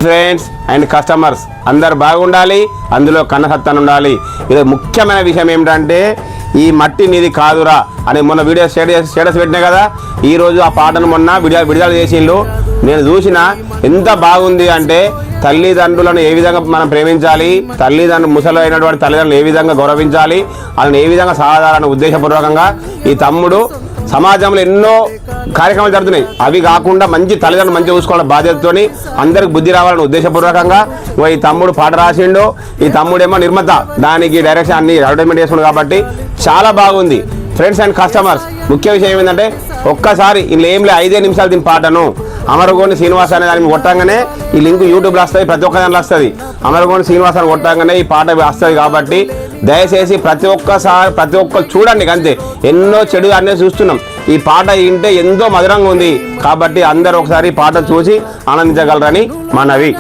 Friends and customers అందరు బాగుండాలి, అందులో కన్నసత్తాను ఉండాలి. ఇది ముఖ్యమైన విషయం ఏమిటంటే ఈ మట్టి నీది కాదురా అని మొన్న వీడియో స్టేటస్ పెట్టినా కదా. ఈరోజు ఆ పాటను మొన్న విడుదల చేసిండు. నేను చూసిన ఎంత బాగుంది అంటే తల్లిదండ్రులను ఏ విధంగా మనం ప్రేమించాలి, ముసలి అయినటువంటి తల్లిదండ్రులను ఏ విధంగా గౌరవించాలి, వాళ్ళని ఏ విధంగా సహాయాలని ఉద్దేశపూర్వకంగా ఈ తమ్ముడు సమాజంలో ఎన్నో కార్యక్రమాలు జరుగుతున్నాయి. అవి కాకుండా మంచి తల్లిదండ్రులు మంచిగా చూసుకోవాలని బాధ్యతతోని అందరికి బుద్ధి రావాలని ఉద్దేశపూర్వకంగా ఈ తమ్ముడు పాట రాసిండు. ఈ తమ్ముడేమో నిర్మాత, దానికి డైరెక్షన్ అన్ని అడ్వర్టైజ్మెంట్ చేసుకున్నాడు కాబట్టి చాలా బాగుంది. ఫ్రెండ్స్ అండ్ కస్టమర్స్, ముఖ్య విషయం ఏంటంటే ఒక్కసారి ఇలా ఏం లే 5 నిమిషాలు దీని పాటను అమరగోని శ్రీనివాస్ అనే దాన్ని కొట్టంగానే ఈ లింక్ యూట్యూబ్లో వస్తుంది, ప్రతి ఒక్క దాంట్లో వస్తుంది. అమరగోని శ్రీనివాస్ అని కొట్టంగానే ఈ పాట వస్తుంది. కాబట్టి దయచేసి ప్రతి ఒక్కరు చూడండి. అంతే, ఎన్నో చెడు అన్నీ చూస్తున్నాం. ఈ పాట వింటే ఎంతో మధురంగా ఉంది. కాబట్టి అందరూ ఒకసారి పాట చూసి ఆనందించగలరని మనవి.